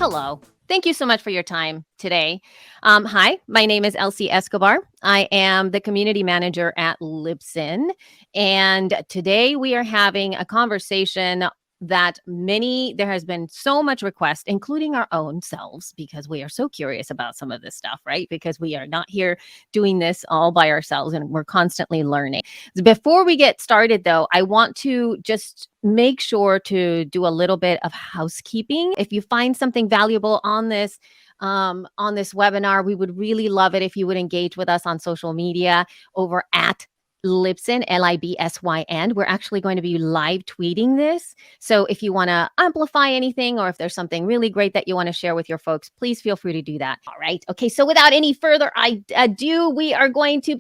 Hello. Thank you so much for your time today. Hi, my name is Elsie Escobar. I am the community manager at Libsyn. And today we are having a conversation that there has been so much request, including our own selves, because we are so curious about some of this stuff, right? Because we are not here doing this all by ourselves and we're constantly learning. Before we get started, though, I want to just make sure to do a little bit of housekeeping. If you find something valuable on this webinar, we would really love it if you would engage with us on social media over at Libsyn, Libsyn. We're actually going to be live tweeting this. So if you want to amplify anything or if there's something really great that you want to share with your folks, please feel free to do that. All right. Okay. So without any further ado, I'm going to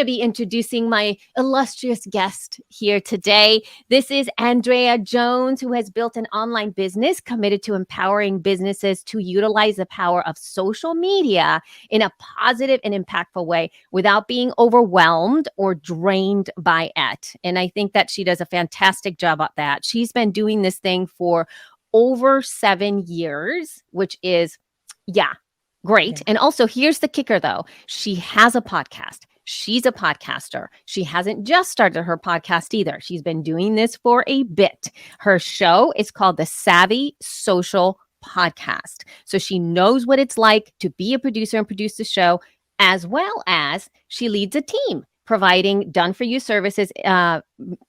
be introducing my illustrious guest here today. This is Andrea Jones, who has built an online business committed to empowering businesses to utilize the power of social media in a positive and impactful way without being overwhelmed or drained by it. And I think that she does a fantastic job at that. She's been doing this thing for over 7 years, which is, great. Okay. And also here's the kicker though. She has a podcast. She's a podcaster. She hasn't just started her podcast either. She's been doing this for a bit. Her show is called the Savvy Social Podcast. So she knows what it's like to be a producer and produce the show, as well as she leads a team providing done-for-you services,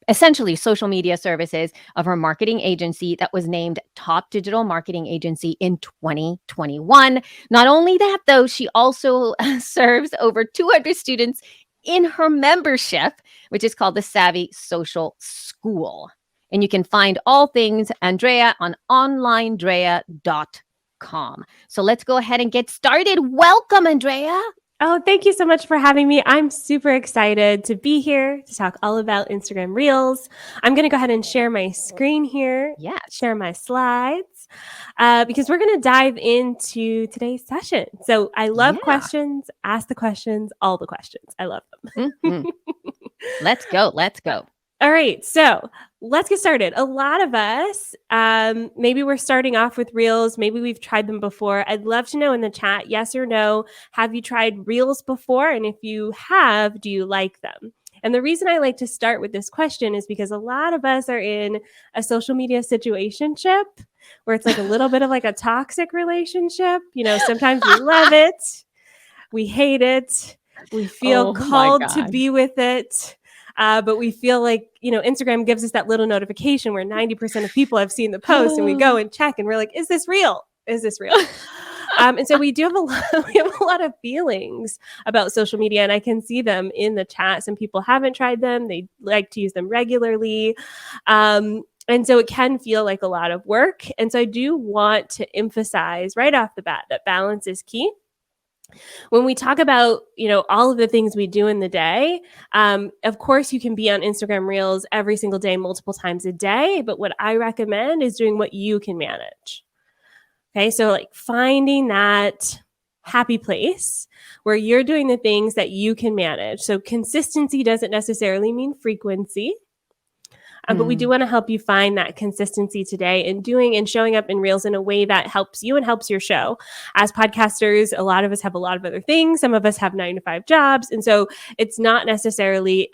essentially social media services of her marketing agency that was named Top Digital Marketing Agency in 2021. Not only that, though, she also serves over 200 students in her membership, which is called the Savvy Social School. And you can find all things Andrea on onlinedrea.com. So let's go ahead and get started. Welcome, Andrea. Oh, thank you so much for having me. I'm super excited to be here to talk all about Instagram Reels. I'm going to go ahead and share my screen here. Yeah. Share my slides because we're going to dive into today's session. So I love questions, ask the questions, all the questions. I love them. Mm-hmm. Let's go. All right, so let's get started. A lot of us, maybe we're starting off with Reels. Maybe we've tried them before. I'd love to know in the chat, yes or no, have you tried Reels before? And if you have, do you like them? And the reason I like to start with this question is because a lot of us are in a social media situationship where it's like a little bit of like a toxic relationship. You know, sometimes we love it, we hate it, we feel called to be with it. But we feel like, Instagram gives us that little notification where 90% of people have seen the post and we go and check and we're like, is this real? Is this real? And so we have a lot of feelings about social media, and I can see them in the chat. Some people haven't tried them. They like to use them regularly. And so it can feel like a lot of work. And so I do want to emphasize right off the bat that balance is key. When we talk about, all of the things we do in the day, of course, you can be on Instagram Reels every single day, multiple times a day. But what I recommend is doing what you can manage. Okay, so like finding that happy place where you're doing the things that you can manage. So consistency doesn't necessarily mean frequency. But we do want to help you find that consistency today in doing and showing up in Reels in a way that helps you and helps your show. As podcasters, a lot of us have a lot of other things. Some of us have 9-to-5 jobs. And so it's not necessarily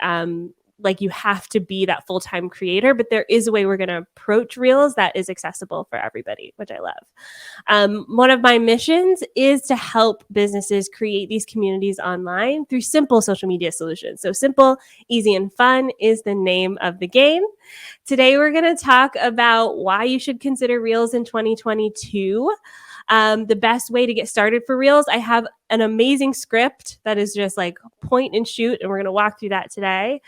like you have to be that full-time creator, but there is a way we're going to approach Reels that is accessible for everybody, which I love. One of my missions is to help businesses create these communities online through simple social media solutions. So simple, easy, and fun is the name of the game. Today, we're going to talk about why you should consider Reels in 2022. The best way to get started for Reels. I have an amazing script that is just like point and shoot, and we're going to walk through that today.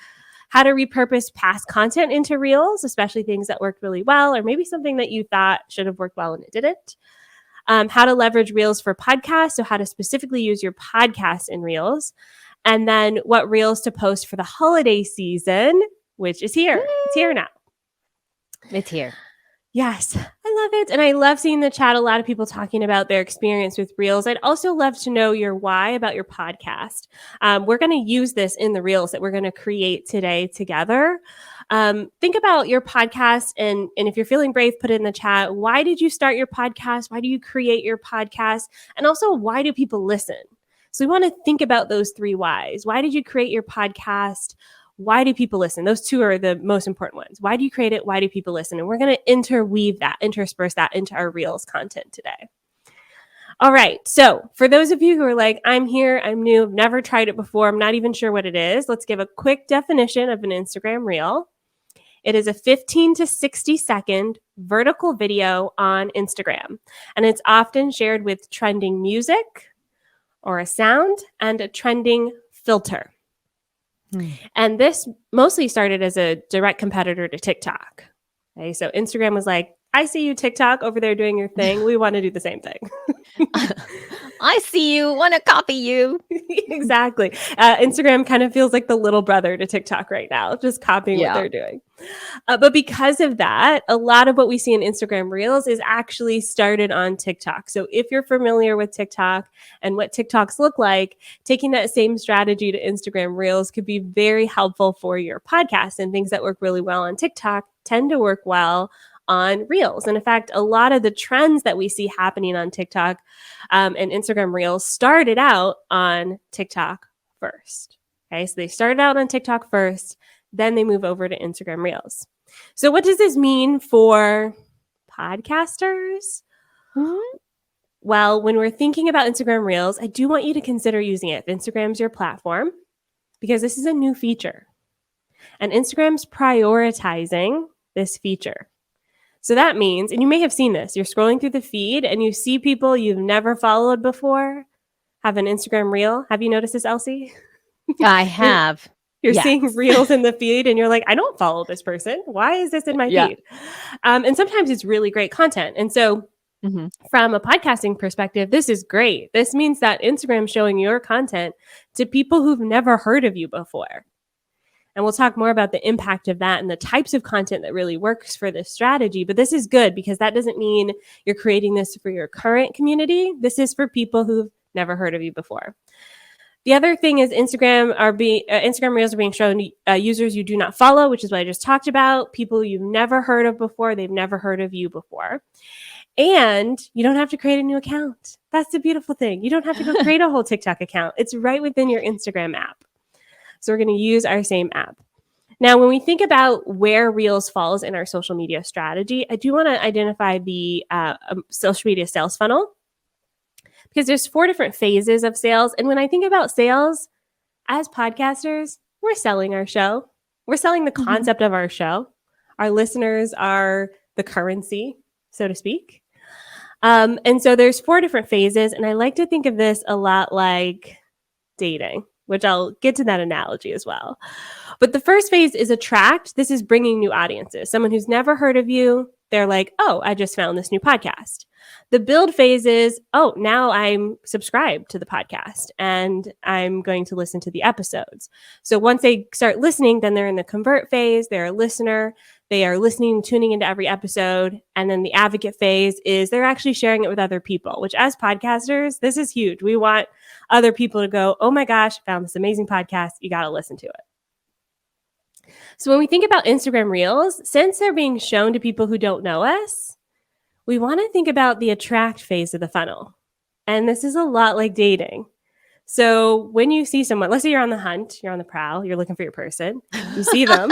How to repurpose past content into Reels, especially things that worked really well, or maybe something that you thought should have worked well and it didn't. How to leverage Reels for podcasts, so how to specifically use your podcast in Reels. And then what Reels to post for the holiday season, which is here. It's here now. It's here. Yes, I love it. And I love seeing the chat, a lot of people talking about their experience with Reels. I'd also love to know your why about your podcast. We're going to use this in the Reels that we're going to create today together. Think about your podcast, and if you're feeling brave, put it in the chat. Why did you start your podcast? Why do you create your podcast? And also, why do people listen? So we want to think about those 3 whys. Why did you create your podcast? Why do people listen? Those 2 are the most important ones. Why do you create it? Why do people listen? And we're going to intersperse that into our Reels content today. All right. So for those of you who are like, I'm here, I'm new, I've never tried it before, I'm not even sure what it is, let's give a quick definition of an Instagram Reel. It is a 15 to 60 second vertical video on Instagram, and it's often shared with trending music or a sound and a trending filter. And this mostly started as a direct competitor to TikTok. Okay, so Instagram was like, I see you, TikTok, over there doing your thing. We want to do the same thing. I see you, want to copy you. Exactly. Instagram kind of feels like the little brother to TikTok right now, just copying what they're doing. But because of that, a lot of what we see in Instagram Reels is actually started on TikTok. So if you're familiar with TikTok and what TikToks look like, taking that same strategy to Instagram Reels could be very helpful for your podcast, and things that work really well on TikTok tend to work well on Reels. And in fact, a lot of the trends that we see happening on TikTok and Instagram Reels started out on TikTok first. Okay, so they started out on TikTok first, then they move over to Instagram Reels. So what does this mean for podcasters? Well, when we're thinking about Instagram Reels, I do want you to consider using it if Instagram's your platform, because this is a new feature. And Instagram's prioritizing this feature. So that means, and you may have seen this, you're scrolling through the feed and you see people you've never followed before have an Instagram Reel. Have you noticed this, Elsie? I have. You're seeing Reels in the feed and you're like, I don't follow this person. Why is this in my feed? And sometimes it's really great content. And so from a podcasting perspective, this is great. This means that Instagram's showing your content to people who've never heard of you before. And we'll talk more about the impact of that and the types of content that really works for this strategy. But this is good because that doesn't mean you're creating this for your current community. This is for people who've never heard of you before. The other thing is Instagram Reels are being shown to users you do not follow, which is what I just talked about. People you've never heard of before. They've never heard of you before. And you don't have to create a new account. That's the beautiful thing. You don't have to go create a whole TikTok account. It's right within your Instagram app. So we're going to use our same app. Now, when we think about where Reels falls in our social media strategy, I do want to identify the social media sales funnel, because there's 4 different phases of sales. And when I think about sales, as podcasters, we're selling our show. We're selling the concept of our show. Our listeners are the currency, so to speak. And so there's 4 different phases. And I like to think of this a lot like dating, which I'll get to that analogy as well. But the first phase is attract. This is bringing new audiences. Someone who's never heard of you, they're like, oh, I just found this new podcast. The build phase is, oh, now I'm subscribed to the podcast and I'm going to listen to the episodes. So once they start listening, then they're in the convert phase. They're a listener. They are listening, tuning into every episode. And then the advocate phase is they're actually sharing it with other people, which as podcasters, this is huge. We want other people to go, oh my gosh, I found this amazing podcast. You got to listen to it. So when we think about Instagram Reels, since they're being shown to people who don't know us, we want to think about the attract phase of the funnel. And this is a lot like dating. So when you see someone, let's say you're on the hunt, you're on the prowl, you're looking for your person, you see them,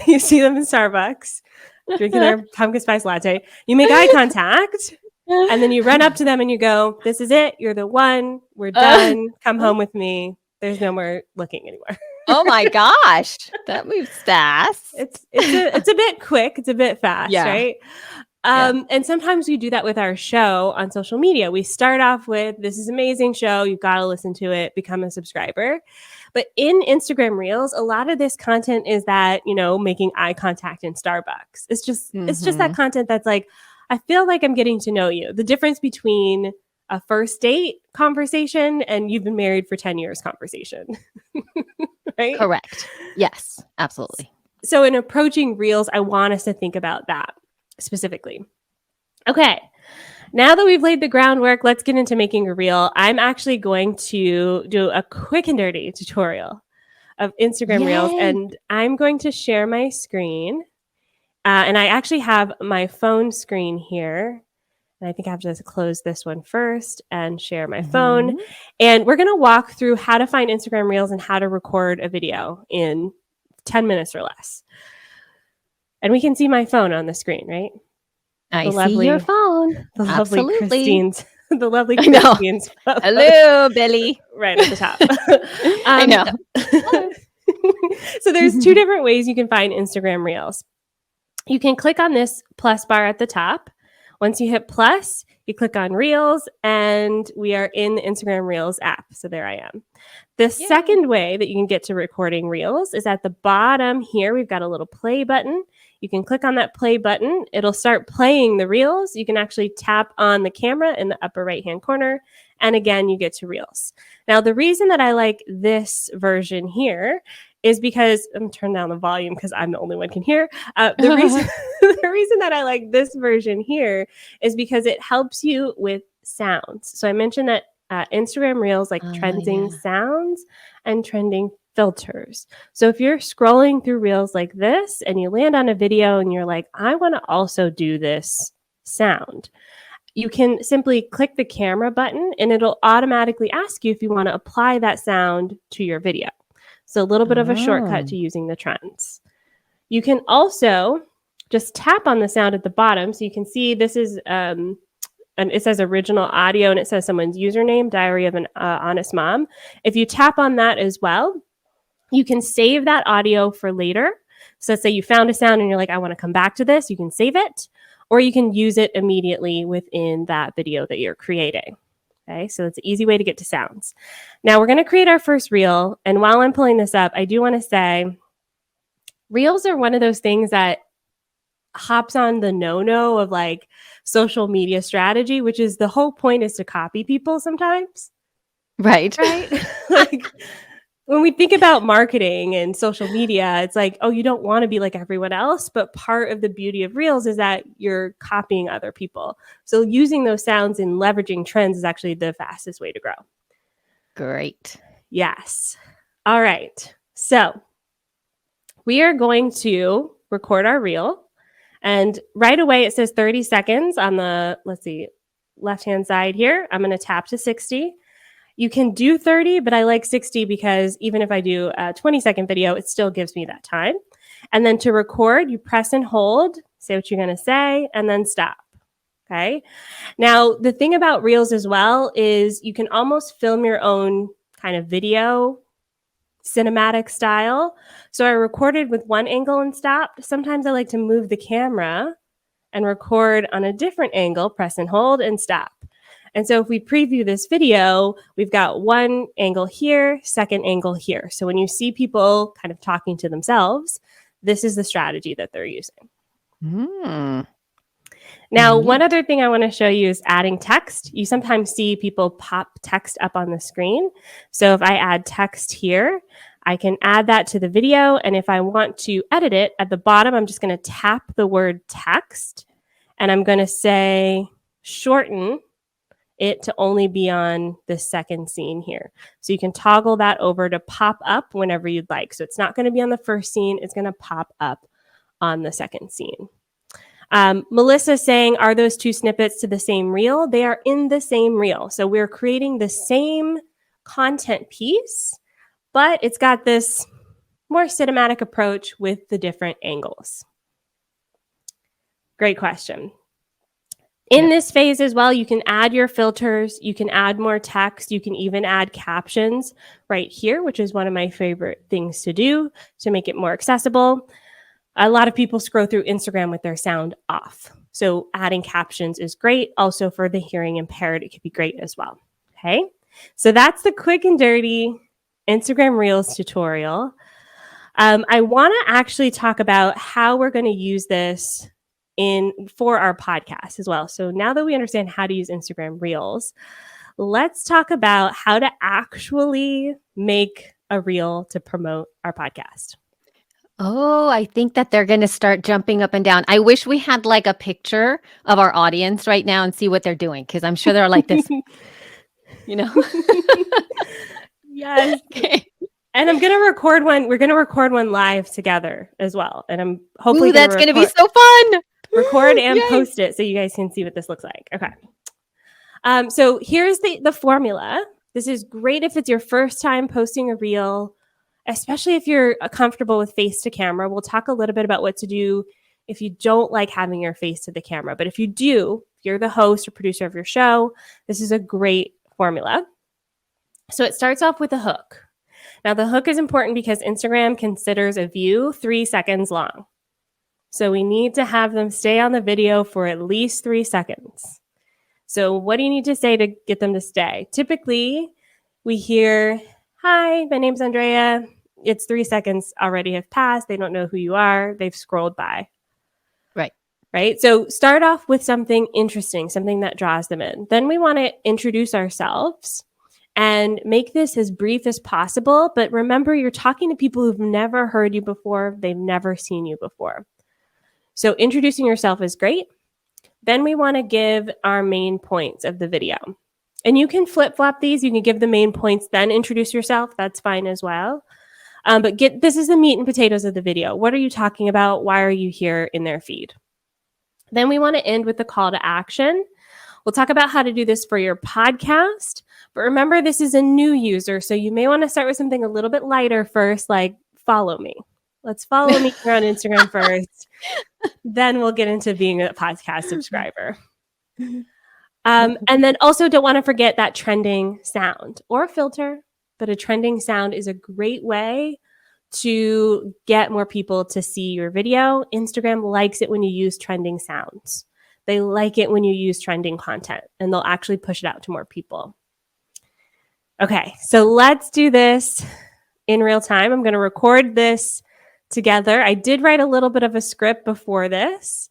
you see them in Starbucks, drinking their pumpkin spice latte, you make eye contact, and then you run up to them and you go, this is it, you're the one, we're done, come home with me, there's no more looking anymore. Oh my gosh, that moves fast. It's a bit quick, it's a bit fast, right? And sometimes we do that with our show on social media. We start off with, this is an amazing show, you've got to listen to it, become a subscriber. But in Instagram Reels, a lot of this content is that, making eye contact in Starbucks. It's just that content that's like, I feel like I'm getting to know you. The difference between a first date conversation and you've been married for 10 years conversation, right? Correct. Yes, absolutely. So in approaching Reels, I want us to think about that specifically. Okay. Now that we've laid the groundwork, let's get into making a reel. I'm actually going to do a quick and dirty tutorial of Instagram Reels. Yay. And I'm going to share my screen. And I actually have my phone screen here. And I think I have to close this one first and share my phone. And we're going to walk through how to find Instagram Reels and how to record a video in 10 minutes or less. And we can see my phone on the screen, right? I see your phone. The lovely Absolutely. Christine's. The lovely Christine's. Hello, Billy. Right at the top. I know. So there's two different ways you can find Instagram Reels. You can click on this plus bar at the top. Once you hit plus, you click on Reels, and we are in the Instagram Reels app. So there I am. The second way that you can get to recording Reels is at the bottom here. We've got a little play button. You can click on that play button. It'll start playing the Reels. You can actually tap on the camera in the upper right-hand corner. And again, you get to Reels. Now, the reason that I like this version here is because I'm turning down the volume because I'm the only one can hear. The reason that I like this version here is because it helps you with sounds. So I mentioned that Instagram Reels like trending sounds and trending filters. So if you're scrolling through Reels like this and you land on a video and you're like, I want to also do this sound, you can simply click the camera button and it'll automatically ask you if you want to apply that sound to your video. So a little bit of a shortcut to using the trends. You can also just tap on the sound at the bottom. So you can see this is, and it says original audio and it says someone's username, Diary of an Honest Mom. If you tap on that as well, you can save that audio for later. So let's say you found a sound and you're like, I want to come back to this. You can save it, or you can use it immediately within that video that you're creating. Okay, so it's an easy way to get to sounds. Now we're going to create our first reel. And while I'm pulling this up, I do want to say reels are one of those things that hops on the no-no of like social media strategy, which is the whole point is to copy people sometimes. Right. Like when we think about marketing and social media, it's like, oh, you don't want to be like everyone else. But part of the beauty of Reels is that you're copying other people. So using those sounds and leveraging trends is actually the fastest way to grow. Great. Yes. All right. So we are going to record our reel. And right away, it says 30 seconds on the, left-hand side here. I'm going to tap to 60. You can do 30, but I like 60 because even if I do a 20-second video, it still gives me that time. And then to record, you press and hold, say what you're going to say, and then stop. Okay. Now, the thing about Reels as well is you can almost film your own kind of video cinematic style. So I recorded with one angle and stopped. Sometimes I like to move the camera and record on a different angle, press and hold, and stop. And so if we preview this video, we've got one angle here, second angle here. So when you see people kind of talking to themselves, this is the strategy that they're using. Now, one other thing I want to show you is adding text. You sometimes see people pop text up on the screen. So if I add text here, I can add that to the video. And if I want to edit it at the bottom, I'm just going to tap the word text and I'm going to say shorten it to only be on the second scene here. So you can toggle that over to pop up whenever you'd like. So it's not going to be on the first scene. It's going to pop up on the second scene. Melissa saying, are those two snippets to the same reel? They are in the same reel. So we're creating the same content piece, but it's got this more cinematic approach with the different angles. Great question. In this phase as well, you can add your filters, you can add more text, you can even add captions right here, which is one of my favorite things to do to make it more accessible. A lot of people scroll through Instagram with their sound off. So adding captions is great. Also for the hearing impaired, it could be great as well. Okay, so that's the quick and dirty Instagram Reels tutorial. I want to actually talk about how we're going to use this for our podcast as well. So now that we understand how to use Instagram Reels, let's talk about how to actually make a reel to promote our podcast. Oh, I think that they're going to start jumping up and down. I wish we had like a picture of our audience right now and see what they're doing, because I'm sure they're like this, you know? Yes. Okay. And I'm going to record one. We're going to record one live together as well. And I'm hopefully Ooh, going that's to going to be so fun. record and Yay. post it so you guys can see what this looks like. Okay. So here's the formula. This is great if it's your first time posting a reel, especially if you're comfortable with face to camera. We'll talk a little bit about what to do if you don't like having your face to the camera. But if you do, if you're the host or producer of your show, this is a great formula. So it starts off with a hook. Now, the hook is important because Instagram considers a view 3 seconds long. So we need to have them stay on the video for at least 3 seconds. So what do you need to say to get them to stay? Typically, we hear, "Hi, my name's Andrea." It's 3 seconds already have passed. They don't know who you are. They've scrolled by. Right? So start off with something interesting, something that draws them in. Then we want to introduce ourselves and make this as brief as possible. But remember, you're talking to people who've never heard you before. They've never seen you before. So introducing yourself is great. Then we want to give our main points of the video. And you can flip-flop these. You can give the main points, then introduce yourself. That's fine as well. But this is the meat and potatoes of the video. What are you talking about? Why are you here in their feed? Then we want to end with the call to action. We'll talk about how to do this for your podcast. But remember, this is a new user, so you may want to start with something a little bit lighter first, like follow me. Let's follow me here on Instagram first. Then we'll get into being a podcast subscriber. And then also don't want to forget that trending sound or filter, but a trending sound is a great way to get more people to see your video. Instagram likes it when you use trending sounds. They like it when you use trending content, and they'll actually push it out to more people. Okay, so let's do this in real time. I'm going to record this together. I did write a little bit of a script before this,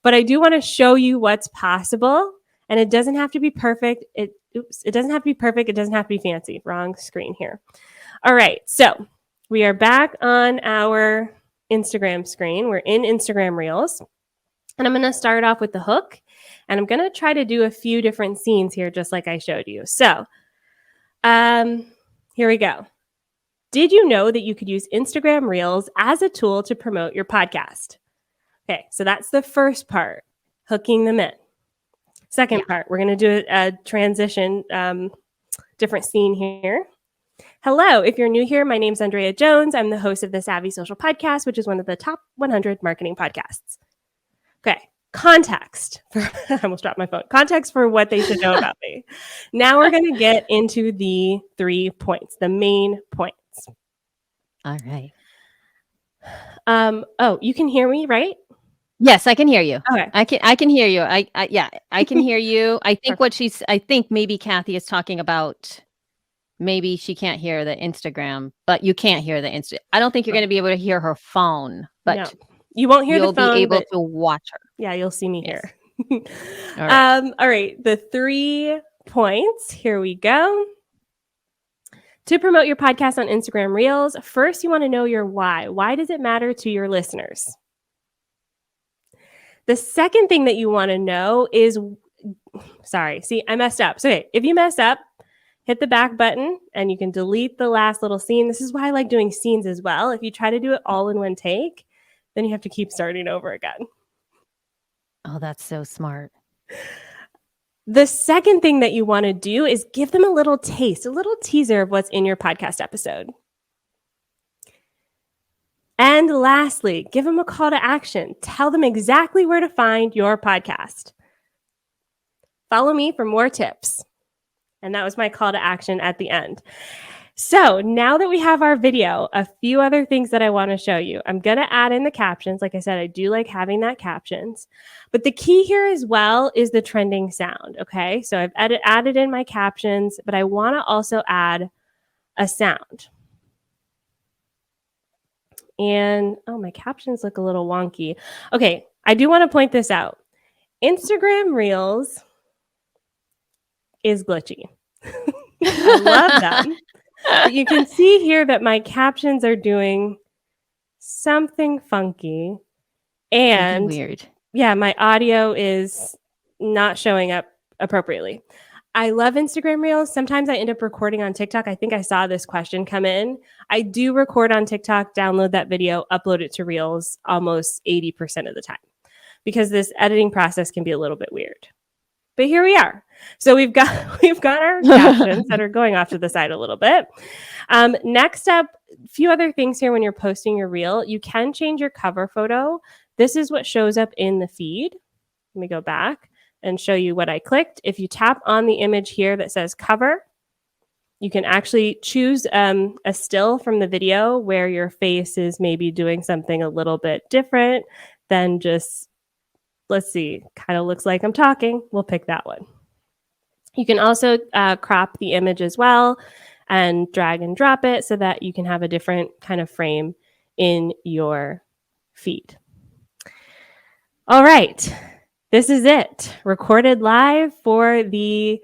but I do want to show you what's possible. And it doesn't have to be perfect. It doesn't have to be perfect. It doesn't have to be fancy. Wrong screen here. All right, so we are back on our Instagram screen. We're in Instagram Reels. And I'm going to start off with the hook. And I'm going to try to do a few different scenes here, just like I showed you. So here we go. Did you know that you could use Instagram Reels as a tool to promote your podcast? Okay, so that's the first part, hooking them in. Second part, we're going to do a transition, different scene here. Hello, if you're new here, my name's Andrea Jones. I'm the host of the Savvy Social Podcast, which is one of the top 100 marketing podcasts. Okay, context. I almost dropped my phone. Context for what they should know about me. Now we're going to get into the 3 points, the main points. All right. Oh, you can hear me, right? Yes, I can hear you. Okay. I can hear you. I can hear you. I think I think maybe Kathy is talking about, maybe she can't hear the Instagram, but you can't hear the Insta. I don't think you're going to be able to hear her phone, but no, you won't hear the phone. You'll be able to watch her. Yeah, you'll see me Yes. here. All right. All right, the 3 points. Here we go. To promote your podcast on Instagram Reels, first you want to know your why. Why does it matter to your listeners? The second thing that you want to know is, I messed up. So if you mess up, hit the back button and you can delete the last little scene. This is why I like doing scenes as well. If you try to do it all in one take, then you have to keep starting over again. Oh, that's so smart. The second thing that you want to do is give them a little taste, a little teaser of what's in your podcast episode. And lastly, give them a call to action. Tell them exactly where to find your podcast. Follow me for more tips. And that was my call to action at the end. So now that we have our video, a few other things that I want to show you. I'm going to add in the captions. Like I said, I do like having that captions. But the key here as well is the trending sound, okay? So I've added in my captions, but I want to also add a sound. And, my captions look a little wonky. Okay, I do want to point this out. Instagram Reels is glitchy. I love them. But you can see here that my captions are doing something funky. And weird. Yeah, my audio is not showing up appropriately. I love Instagram Reels. Sometimes I end up recording on TikTok. I think I saw this question come in. I do record on TikTok, download that video, upload it to Reels almost 80% of the time because this editing process can be a little bit weird. But here we are. So we've got our captions that are going off to the side a little bit. Next up, a few other things here when you're posting your reel. You can change your cover photo. This is what shows up in the feed. Let me go back and show you what I clicked. If you tap on the image here that says cover, you can actually choose a still from the video where your face is maybe doing something a little bit different than just, let's see, kind of looks like I'm talking. We'll pick that one. You can also crop the image as well and drag and drop it so that you can have a different kind of frame in your feed. All right. This is it. Recorded live for the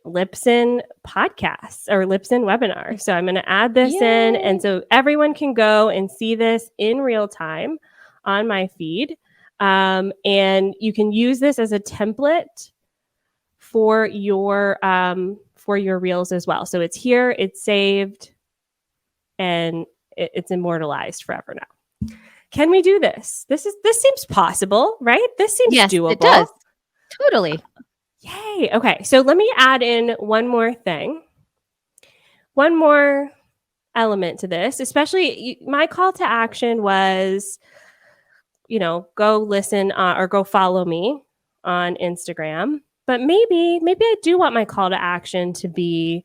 Libsyn podcast or Libsyn webinar. So I'm going to add this in. And so everyone can go and see this in real time on my feed. And you can use this as a template for your reels as well. So it's here, it's saved, and it's immortalized forever now. Can we do this? This seems possible, right? This seems doable. It does. Totally. Yay. Okay. So let me add in one more thing. One more element to this, especially my call to action was, go listen or go follow me on Instagram. But maybe I do want my call to action to be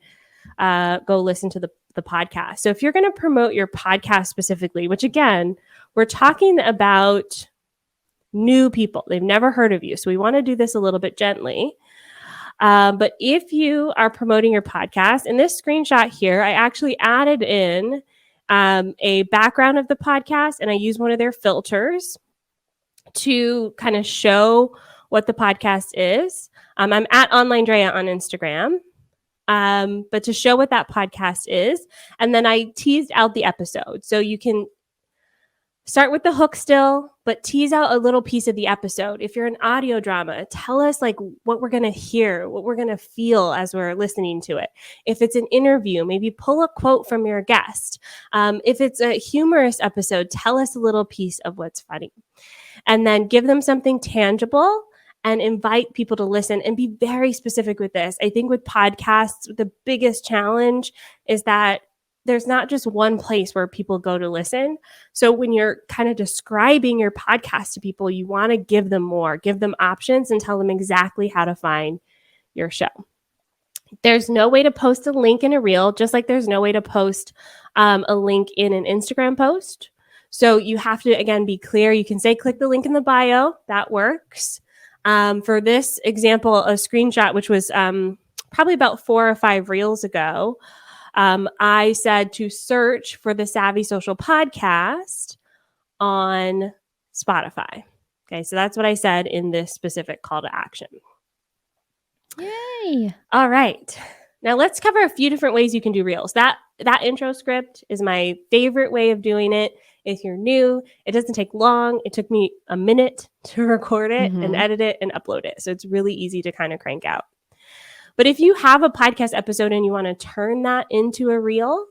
go listen to the podcast. So if you're going to promote your podcast specifically, which again, we're talking about new people. They've never heard of you. So we want to do this a little bit gently. But if you are promoting your podcast, in this screenshot here, I actually added in a background of the podcast and I used one of their filters to kind of show what the podcast is. I'm at Online Drea on Instagram. But to show what that podcast is. And then I teased out the episode. So you can start with the hook still, but tease out a little piece of the episode. If you're an audio drama, tell us like what we're going to hear, what we're going to feel as we're listening to it. If it's an interview, maybe pull a quote from your guest. If it's a humorous episode, tell us a little piece of what's funny. And then give them something tangible and invite people to listen and be very specific with this. I think with podcasts, the biggest challenge is that there's not just one place where people go to listen. So when you're kind of describing your podcast to people, you want to give them more, give them options and tell them exactly how to find your show. There's no way to post a link in a reel, just like there's no way to post a link in an Instagram post. So you have to, again, be clear. You can say, click the link in the bio. That works. For this example, a screenshot, which was probably about 4 or 5 reels ago, I said to search for the Savvy Social podcast on Spotify. Okay, so that's what I said in this specific call to action. Yay. All right. Now let's cover a few different ways you can do reels. That intro script is my favorite way of doing it. If you're new, it doesn't take long. It took me a minute to record it and edit it and upload it. So it's really easy to kind of crank out. But if you have a podcast episode and you want to turn that into a reel,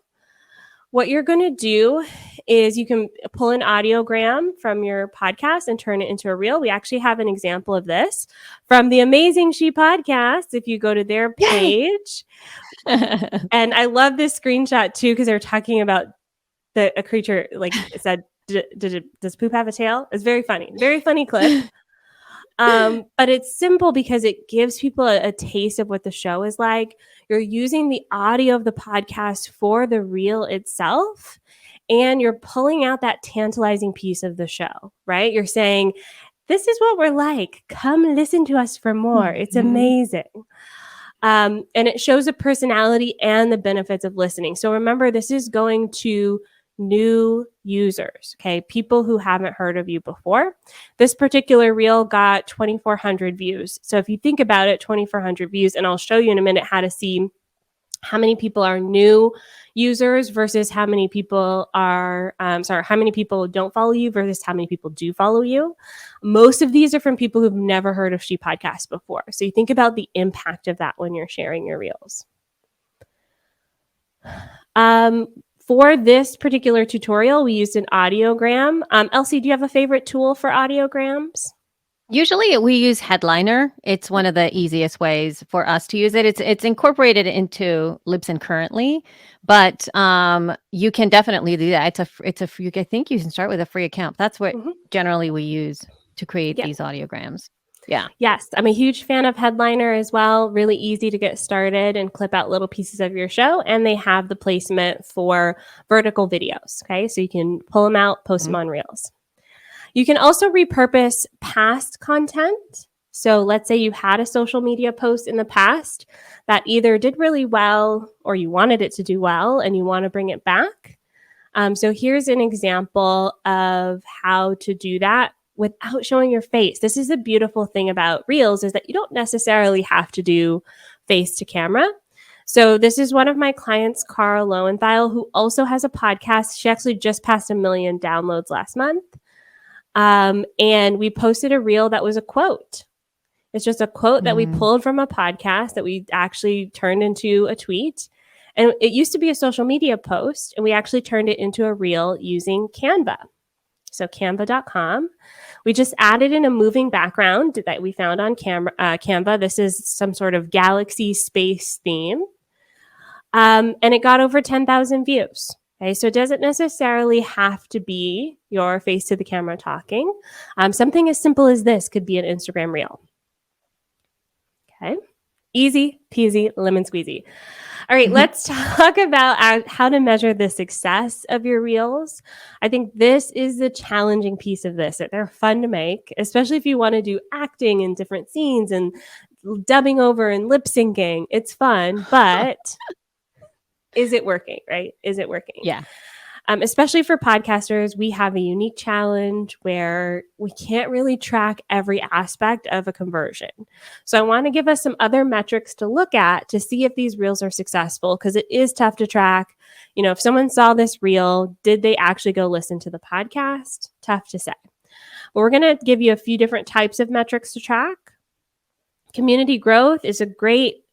what you're going to do is you can pull an audiogram from your podcast and turn it into a reel. We actually have an example of this from the Amazing She podcast. If you go to their page, and I love this screenshot too, because they're talking about a creature, like it said, does poop have a tail? It's very funny clip. But it's simple because it gives people a taste of what the show is like. You're using the audio of the podcast for the reel itself, and you're pulling out that tantalizing piece of the show, right? You're saying, this is what we're like. Come listen to us for more. It's amazing. And it shows the personality and the benefits of listening. So remember, this is going to new users, okay? People who haven't heard of you before. This particular reel got 2,400 views. So if you think about it, 2,400 views, and I'll show you in a minute how to see how many people are new users versus how many people are, how many people don't follow you versus how many people do follow you. Most of these are from people who've never heard of She Podcast before. So you think about the impact of that when you're sharing your reels. For this particular tutorial, we used an audiogram. Elsie, do you have a favorite tool for audiograms? Usually we use Headliner. It's one of the easiest ways for us to use it. It's incorporated into Libsyn currently, but you can definitely do that. It's a free, I think you can start with a free account. That's what generally we use to create these audiograms. Yeah. Yes, I'm a huge fan of Headliner as well. Really easy to get started and clip out little pieces of your show. And they have the placement for vertical videos. Okay, so you can pull them out, post them on Reels. You can also repurpose past content. So let's say you had a social media post in the past that either did really well or you wanted it to do well and you want to bring it back. So here's an example of how to do that without showing your face. This is the beautiful thing about Reels, is that you don't necessarily have to do face to camera. So this is one of my clients, Cara Lowenthal, who also has a podcast. She actually just passed 1 million downloads last month. And we posted a reel that was a quote. It's just a quote that we pulled from a podcast that we actually turned into a tweet. And it used to be a social media post, and we actually turned it into a reel using Canva. So canva.com. We just added in a moving background that we found on Canva. This is some sort of galaxy space theme. And it got over 10,000 views. Okay, so it doesn't necessarily have to be your face to the camera talking. Something as simple as this could be an Instagram reel. Okay, easy peasy, lemon squeezy. All right, let's talk about how to measure the success of your reels. I think this is the challenging piece of this. They're fun to make, especially if you want to do acting in different scenes and dubbing over and lip syncing. It's fun, but is it working, right? Is it working? Yeah. Especially for podcasters, we have a unique challenge where we can't really track every aspect of a conversion. So I want to give us some other metrics to look at to see if these reels are successful, because it is tough to track. You know, if someone saw this reel, did they actually go listen to the podcast? Tough to say. But we're going to give you a few different types of metrics to track. Community growth is a great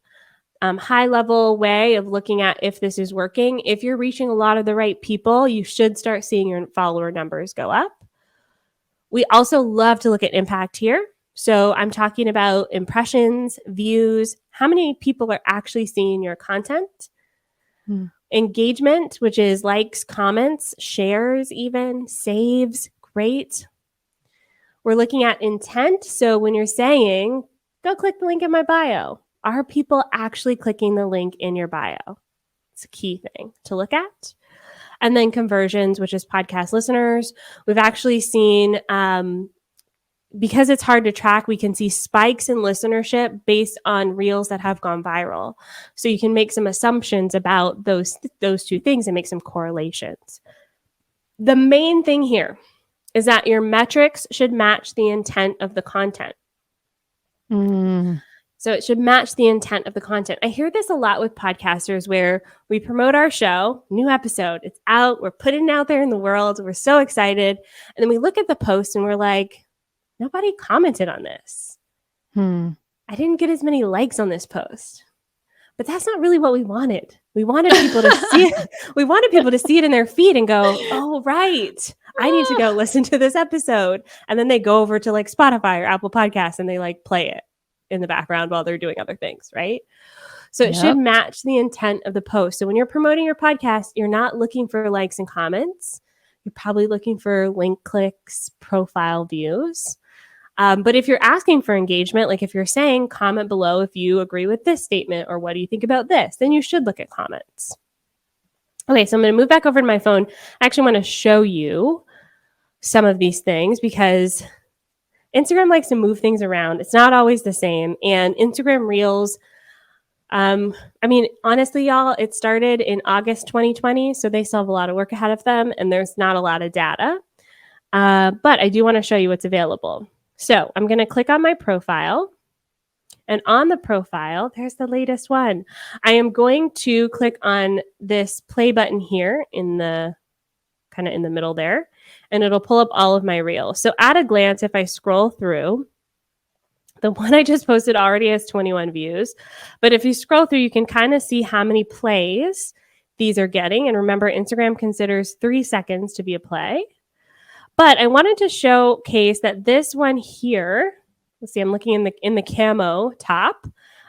high-level way of looking at if this is working. If you're reaching a lot of the right people, you should start seeing your follower numbers go up. We also love to look at impact here. So I'm talking about impressions, views, how many people are actually seeing your content. Engagement, which is likes, comments, shares, even saves. Great. We're looking at intent. So when you're saying, go click the link in my bio, are people actually clicking the link in your bio? It's a key thing to look at. And then conversions, which is podcast listeners. We've actually seen, because it's hard to track, we can see spikes in listenership based on reels that have gone viral. So you can make some assumptions about those two things and make some correlations. The main thing here is that your metrics should match the intent of the content. So it should match the intent of the content. I hear this a lot with podcasters where we promote our show, new episode, it's out, we're putting it out there in the world, we're so excited. And then we look at the post and we're like, nobody commented on this. I didn't get as many likes on this post. But that's not really what we wanted. We wanted people to see it. We wanted people to see it in their feed and go, oh, right, I need to go listen to this episode. And then they go over to like Spotify or Apple Podcasts and they like play it in the background while they're doing other things, right? So it should match the intent of the post. So when you're promoting your podcast, you're not looking for likes and comments. You're probably looking for link clicks, profile views. But if you're asking for engagement, like if you're saying comment below if you agree with this statement or what do you think about this, then you should look at comments. Okay, so I'm going to move back over to my phone. I actually want to show you some of these things because Instagram likes to move things around. It's not always the same. And Instagram Reels, honestly, y'all, it started in August 2020, so they still have a lot of work ahead of them, and there's not a lot of data. But I do want to show you what's available. So I'm going to click on my profile. And on the profile, there's the latest one. I am going to click on this play button here in the kind of in the middle there, and it'll pull up all of my reels. So at a glance, if I scroll through, the one I just posted already has 21 views. But if you scroll through, you can kind of see how many plays these are getting. And remember, Instagram considers 3 seconds to be a play. But I wanted to showcase that this one here, let's see, I'm looking in the camo top,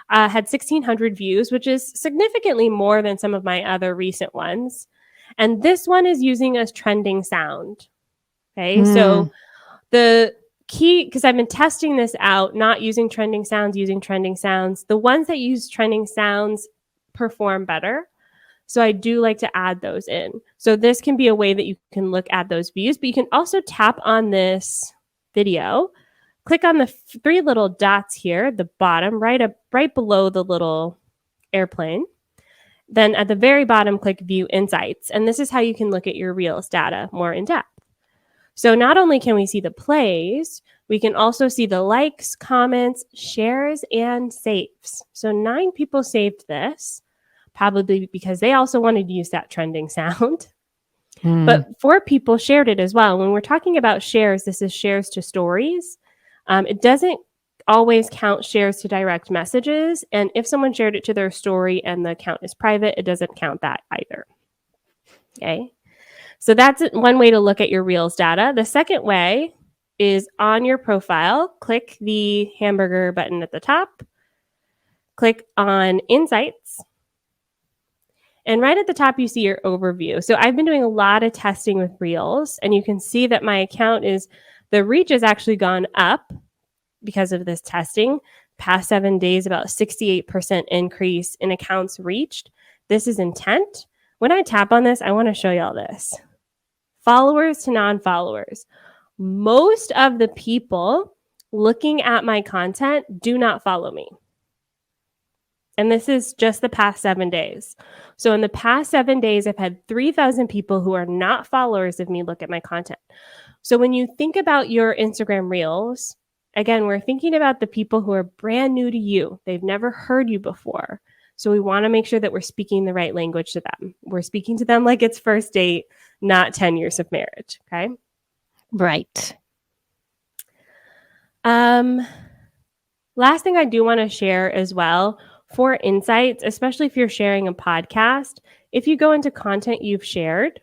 had 1,600 views, which is significantly more than some of my other recent ones. And this one is using a trending sound. Okay, so the key, because I've been testing this out, not using trending sounds, using trending sounds. The ones that use trending sounds perform better. So I do like to add those in. So this can be a way that you can look at those views, but you can also tap on this video, click on the 3 little dots here at the bottom, right below the little airplane. Then at the very bottom, click View Insights. And this is how you can look at your Reels data more in depth. So not only can we see the plays, we can also see the likes, comments, shares, and saves. So 9 people saved this, probably because they also wanted to use that trending sound. But 4 people shared it as well. When we're talking about shares, this is shares to stories. It doesn't always count shares to direct messages. And if someone shared it to their story and the account is private, it doesn't count that either. Okay. So that's one way to look at your Reels data. The second way is on your profile, click the hamburger button at the top, click on Insights, and right at the top, you see your overview. So I've been doing a lot of testing with Reels, and you can see that my account the reach has actually gone up because of this testing. Past 7 days, about 68% increase in accounts reached. This is intent. When I tap on this, I want to show y'all this. Followers to non-followers. Most of the people looking at my content do not follow me. And this is just the past 7 days. So in the past 7 days, I've had 3,000 people who are not followers of me look at my content. So when you think about your Instagram Reels, again, we're thinking about the people who are brand new to you. They've never heard you before. So we want to make sure that we're speaking the right language to them. We're speaking to them like it's first date, not 10 years of marriage. Okay. Right. Last thing I do want to share as well for insights, especially if you're sharing a podcast, if you go into content you've shared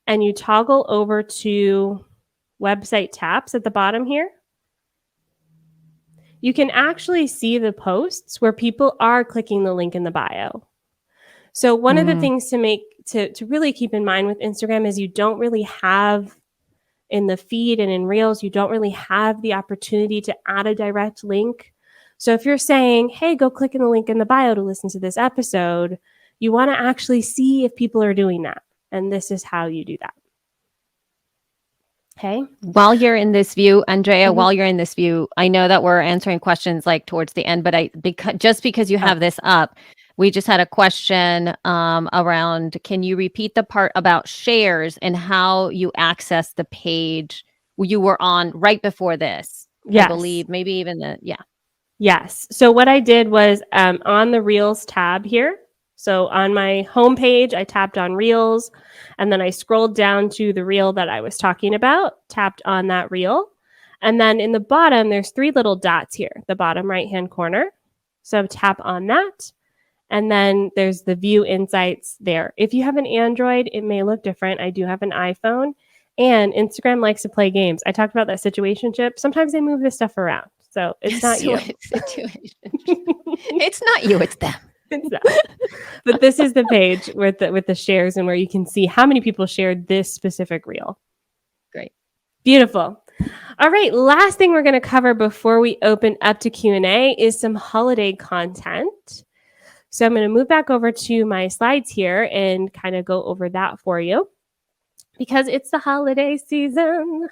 and you toggle over to website taps at the bottom here, you can actually see the posts where people are clicking the link in the bio. So one of the things to really keep in mind with Instagram is you don't really have in the feed and in Reels, you don't really have the opportunity to add a direct link. So if you're saying, hey, go click in the link in the bio to listen to this episode, you want to actually see if people are doing that. And this is how you do that. Okay. While you're in this view, Andrea, while you're in this view, I know that we're answering questions like towards the end, but because you have this up, we just had a question around, can you repeat the part about shares and how you access the page you were on right before this? Yes. I believe maybe even Yes. So what I did was on the Reels tab here. So on my homepage, I tapped on Reels, and then I scrolled down to the reel that I was talking about, tapped on that reel. And then in the bottom, there's 3 little dots here, the bottom right-hand corner. So tap on that. And then there's the View Insights there. If you have an Android, it may look different. I do have an iPhone, and Instagram likes to play games. I talked about that situationship. Sometimes they move this stuff around. So it's not you. It's not you, it's them. But this is the page with the shares and where you can see how many people shared this specific reel. Great. Beautiful. All right. Last thing we're going to cover before we open up to Q&A is some holiday content. So I'm going to move back over to my slides here and kind of go over that for you because it's the holiday season.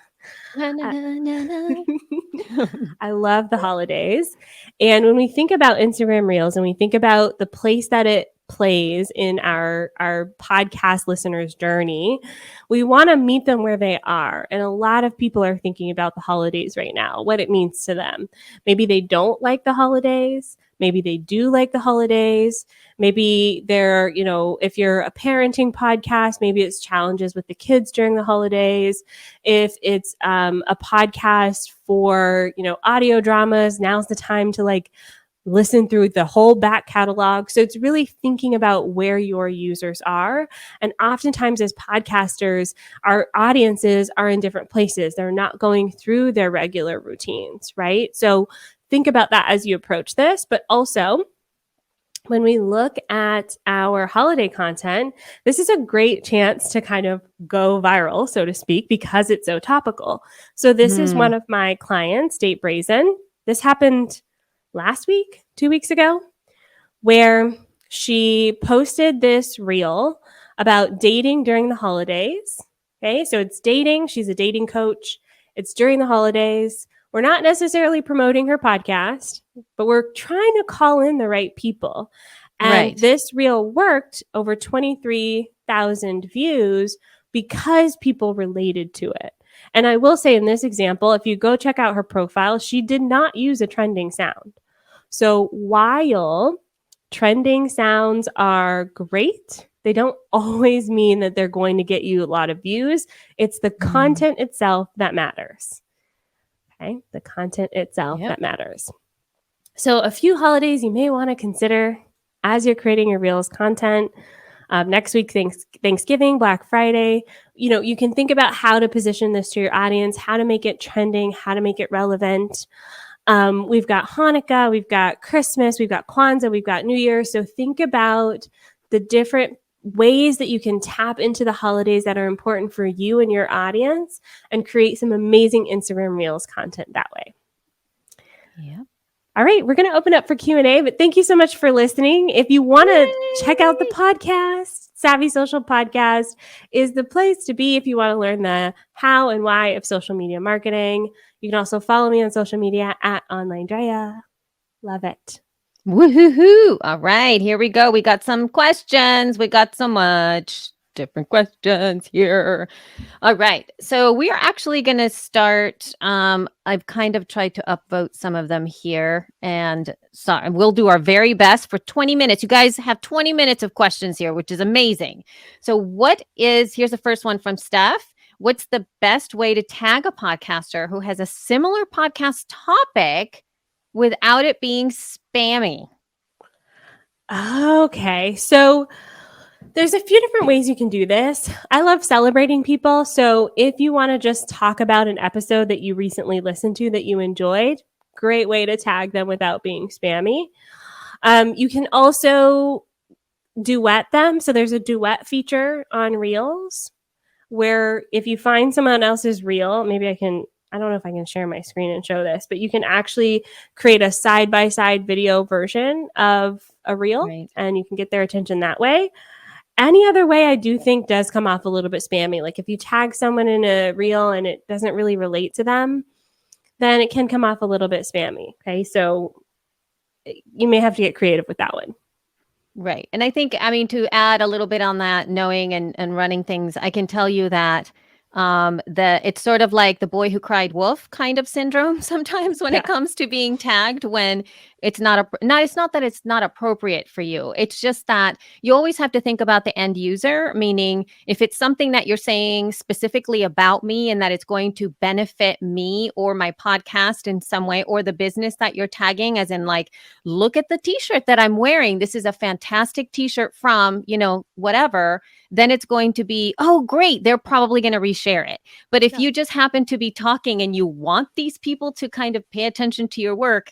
I love the holidays. And when we think about Instagram Reels and we think about the place that it plays in our podcast listeners' journey, we want to meet them where they are. And a lot of people are thinking about the holidays right now, what it means to them. Maybe they don't like the holidays. Maybe they do like the holidays. Maybe they're, if you're a parenting podcast, maybe it's challenges with the kids during the holidays. If it's a podcast for, audio dramas, now's the time to listen through the whole back catalog. So it's really thinking about where your users are. And oftentimes as podcasters, our audiences are in different places. They're not going through their regular routines, right? So think about that as you approach this, but also when we look at our holiday content, this is a great chance to kind of go viral, so to speak, because it's so topical. So this is one of my clients, Date Brazen. This happened last week, 2 weeks ago, where she posted this reel about dating during the holidays. Okay, so it's dating. She's a dating coach. It's during the holidays. We're not necessarily promoting her podcast, but we're trying to call in the right people. And this reel worked over 23,000 views because people related to it. And I will say in this example, if you go check out her profile, she did not use a trending sound. So while trending sounds are great, they don't always mean that they're going to get you a lot of views. It's the content itself that matters. Okay, the content itself that matters. So a few holidays you may want to consider as you're creating your Reels content. Next week, Thanksgiving, Black Friday. You can think about how to position this to your audience, how to make it trending, how to make it relevant. We've got Hanukkah, we've got Christmas, we've got Kwanzaa, we've got New Year. So think about the different ways that you can tap into the holidays that are important for you and your audience and create some amazing Instagram Reels content that way. Yeah. All right, we're going to open up for Q&A, but thank you so much for listening. If you want to check out the podcast, Savvy Social Podcast is the place to be if you want to learn the how and why of social media marketing. You can also follow me on social media at OnlineDrea. Love it. Woohoo! All right, here we go. We got some questions. We got so much different questions here. All right, so we are actually going to start. I've kind of tried to upvote some of them here, and so we'll do our very best for 20 minutes. You guys have 20 minutes of questions here, which is amazing. So here's the first one from Steph. What's the best way to tag a podcaster who has a similar podcast topic without it being spammy? Okay, so there's a few different ways you can do this. I love celebrating people. So if you want to just talk about an episode that you recently listened to that you enjoyed, great way to tag them without being spammy. You can also duet them. So there's a duet feature on Reels where if you find someone else's reel, I don't know if I can share my screen and show this, but you can actually create a side-by-side video version of a reel, and you can get their attention that way. Any other way I do think does come off a little bit spammy. Like if you tag someone in a reel and it doesn't really relate to them, then it can come off a little bit spammy. Okay, so you may have to get creative with that one. Right. And I think, to add a little bit on that, knowing and running things, I can tell you that it's sort of like the boy who cried wolf kind of syndrome sometimes when it comes to being tagged, when it's it's not that it's not appropriate for you. It's just that you always have to think about the end user, meaning if it's something that you're saying specifically about me and that it's going to benefit me or my podcast in some way, or the business that you're tagging, as in look at the t-shirt that I'm wearing. This is a fantastic t-shirt from, whatever. Then it's going to be, oh, great. They're probably going to reshare it. But if you just happen to be talking and you want these people to kind of pay attention to your work,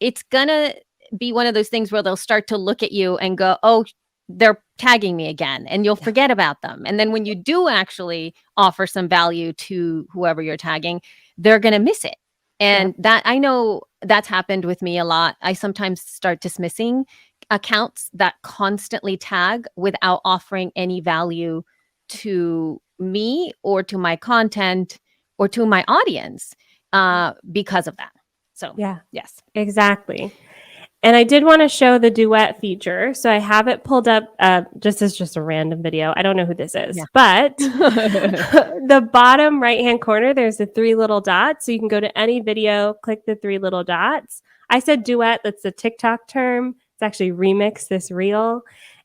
it's going to be one of those things where they'll start to look at you and go, oh, they're tagging me again, and you'll forget about them. And then when you do actually offer some value to whoever you're tagging, they're going to miss it. And that, I know that's happened with me a lot. I sometimes start dismissing accounts that constantly tag without offering any value to me or to my content or to my audience because of that. So, yeah, yes, exactly. And I did want to show the duet feature. So I have it pulled up. Just as just a random video. I don't know who this is, Yeah. but the bottom right-hand corner, there's the 3 little dots. So you can go to any video, click the 3 little dots. I said duet. That's a TikTok term. It's actually remix this reel.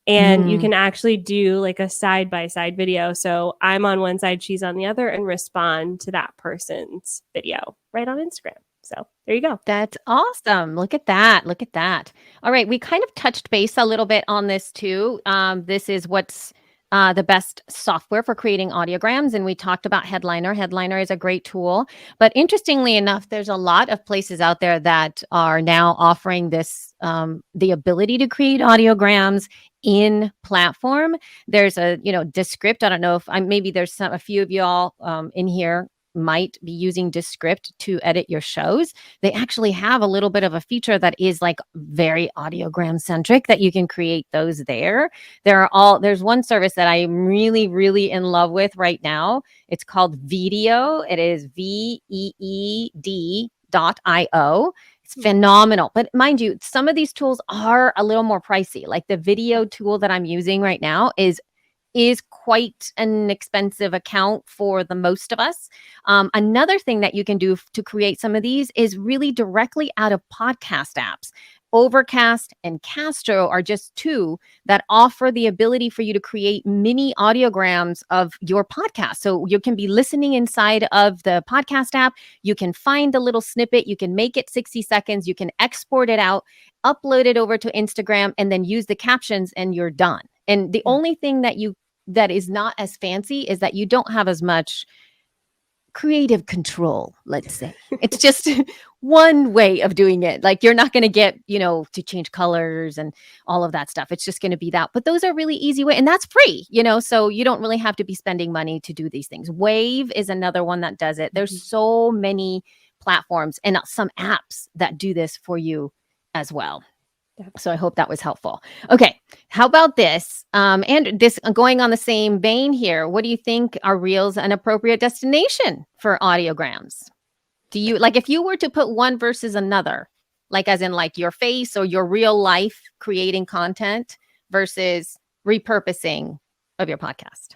And you Mm. can actually do like a side-by-side video. So I'm on one side, she's on the other, and respond to that person's video right on Instagram. So there you go. That's awesome. Look at that. Look at that. All right. We kind of touched base a little bit on this too. This is what's the best software for creating audiograms. And we talked about Headliner. Headliner is a great tool. But interestingly enough, there's a lot of places out there that are now offering this, the ability to create audiograms in platform. There's a, Descript. I don't know if maybe there's a few of y'all in here might be using Descript to edit your shows. They actually have a little bit of a feature that is like very audiogram centric that you can create those there. There's one service that I'm really, really in love with right now. It's called Video. It is VEED.io. It's phenomenal. But mind you, some of these tools are a little more pricey. Like the video tool that I'm using right now is quite an expensive account for the most of us. Another thing that you can do to create some of these is really directly out of podcast apps. Overcast and Castro are just 2 that offer the ability for you to create mini audiograms of your podcast. So you can be listening inside of the podcast app. You can find a little snippet. You can make it 60 seconds. You can export it out, upload it over to Instagram, and then use the captions, and you're done. And the only thing that is not as fancy is that you don't have as much creative control, let's say. It's just one way of doing it. Like you're not going to get, to change colors and all of that stuff. It's just going to be that. But those are really easy way, and that's free, so you don't really have to be spending money to do these things. Wave is another one that does it. There's so many platforms and some apps that do this for you as well. So I hope that was helpful. Okay, how about this? And this going on the same vein here. What do you think? Are Reels an appropriate destination for audiograms? Do you if you were to put one versus another, like as in like your face or your real life creating content versus repurposing of your podcast?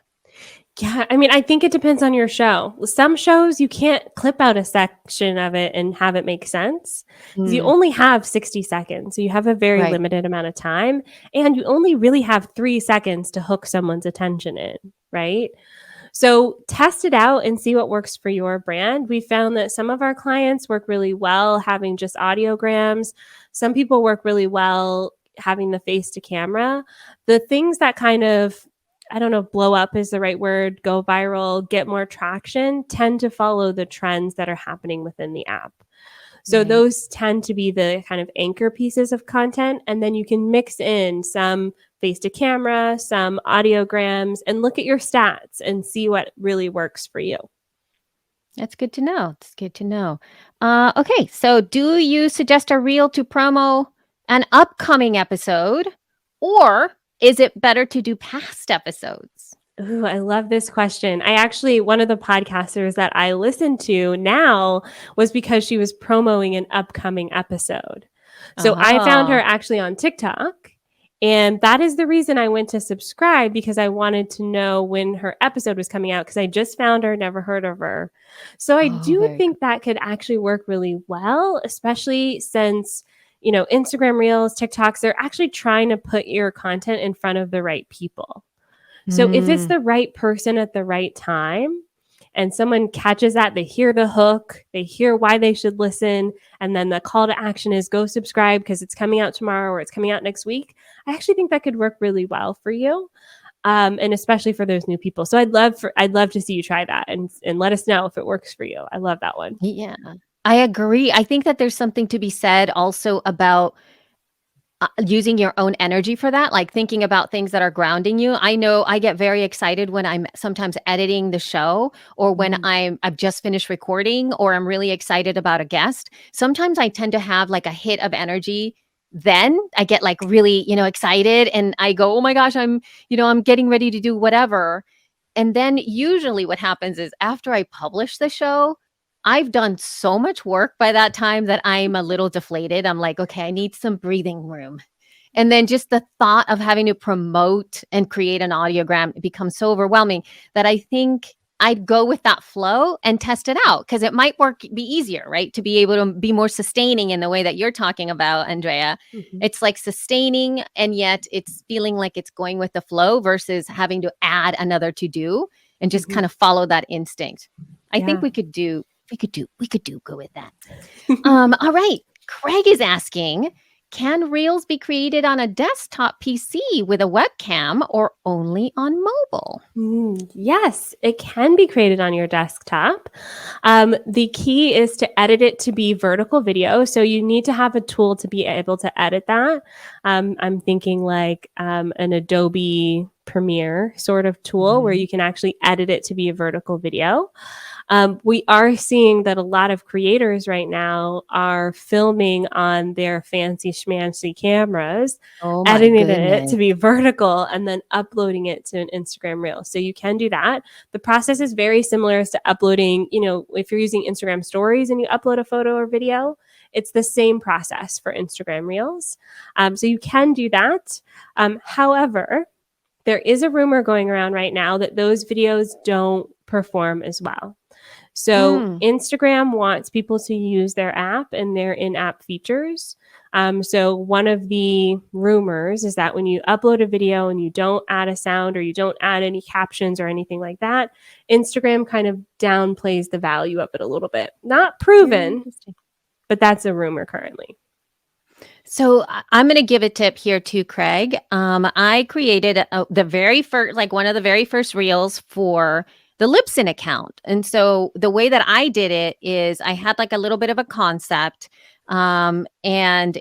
Yeah, I mean, I think it depends on your show. Some shows you can't clip out a section of it and have it make sense because you only have 60 seconds. So you have a very limited amount of time, and you only really have 3 seconds to hook someone's attention in, right? So test it out and see what works for your brand. We found that some of our clients work really well having just audiograms. Some people work really well having the face to camera. The things that kind of, I don't know if blow up is the right word, go viral, get more traction, tend to follow the trends that are happening within the app. So those tend to be the kind of anchor pieces of content. And then you can mix in some face to camera, some audiograms, and look at your stats and see what really works for you. That's good to know. It's good to know. Okay, so do you suggest a reel to promo an upcoming episode, or is it better to do past episodes? Ooh, I love this question. One of the podcasters that I listen to now was because she was promoting an upcoming episode. So I found her actually on TikTok. And that is the reason I went to subscribe, because I wanted to know when her episode was coming out, because I just found her, never heard of her. So I do think that could actually work really well, especially since, Instagram Reels, TikToks, they're actually trying to put your content in front of the right people. So if it's the right person at the right time and someone catches that, they hear the hook, they hear why they should listen, and then the call to action is go subscribe because it's coming out tomorrow or it's coming out next week, I actually think that could work really well for you. And especially for those new people. So I'd love to see you try that and let us know if it works for you. I love that one. Yeah, I agree. I think that there's something to be said also about using your own energy for that, like thinking about things that are grounding you. I know I get very excited when I'm sometimes editing the show, or when I've just finished recording, or I'm really excited about a guest. Sometimes I tend to have like a hit of energy. Then I get like really, excited, and I go, oh my gosh, I'm getting ready to do whatever. And then usually what happens is after I publish the show, I've done so much work by that time that I'm a little deflated. I'm like, okay, I need some breathing room. And then just the thought of having to promote and create an audiogram becomes so overwhelming that I think I'd go with that flow and test it out because it might be easier, right? To be able to be more sustaining in the way that you're talking about, Andrea. Mhm. It's like sustaining and yet it's feeling like it's going with the flow versus having to add another to do and just Mhm. kind of follow that instinct. I think Yeah. we could do go with that. All right. Craig is asking, can Reels be created on a desktop PC with a webcam or only on mobile? Yes, it can be created on your desktop. The key is to edit it to be vertical video. So you need to have a tool to be able to edit that. I'm thinking like an Adobe Premiere sort of tool where Mhm. you can actually edit it to be a vertical video. We are seeing that a lot of creators right now are filming on their fancy schmancy cameras, Oh my editing it to goodness. be vertical, and then uploading it to an Instagram reel. So you can do that. The process is very similar to uploading, if you're using Instagram stories and you upload a photo or video, it's the same process for Instagram reels. So you can do that. However, there is a rumor going around right now that those videos don't perform as well. So Mm. Instagram wants people to use their app and their in-app features. So one of the rumors is that when you upload a video and you don't add a sound or you don't add any captions or anything like that, Instagram kind of downplays the value of it a little bit. Not proven, Interesting. but that's a rumor currently. So I'm going to give a tip here too, Craig. I created the very first, like one of the very first reels for the Libsyn account. And so the way that I did it is I had like a little bit of a concept. And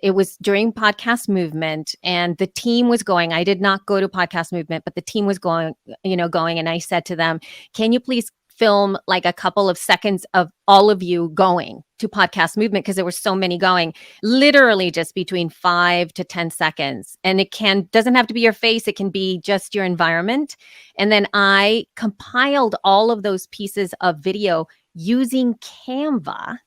it was during podcast movement and the team was going. I did not go to podcast movement, but the team was going. And I said to them, can you please film like a couple of seconds of all of you going to podcast movement? Because there were so many going, literally just between 5 to 10 seconds. And doesn't have to be your face, it can be just your environment. And then I compiled all of those pieces of video using Canva,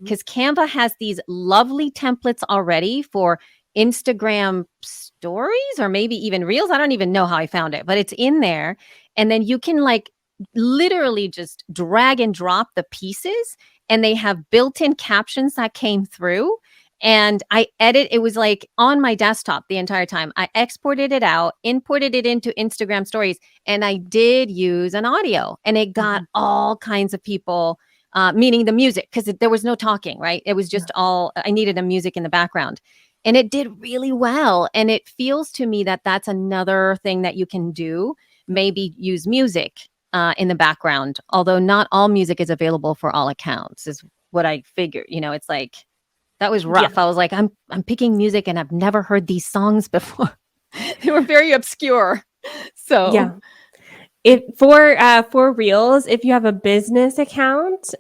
because Canva has these lovely templates already for Instagram stories or maybe even reels. I don't even know how I found it, but it's in there. And then you can like literally just drag and drop the pieces, and they have built-in captions that came through. And it was like on my desktop the entire time. I exported it out, imported it into Instagram stories, and I did use an audio, and it got Mhm. all kinds of people, meaning the music, because there was no talking, right? It was Yeah. just I needed a music in the background. And it did really well. And it feels to me that that's another thing that you can do. Maybe use music in the background, although not all music is available for all accounts, is what I figured. It's like that was Yeah. rough. I was like, I'm picking music and I've never heard these songs before. They were very obscure. So Yeah. For Reels, if you have a business account,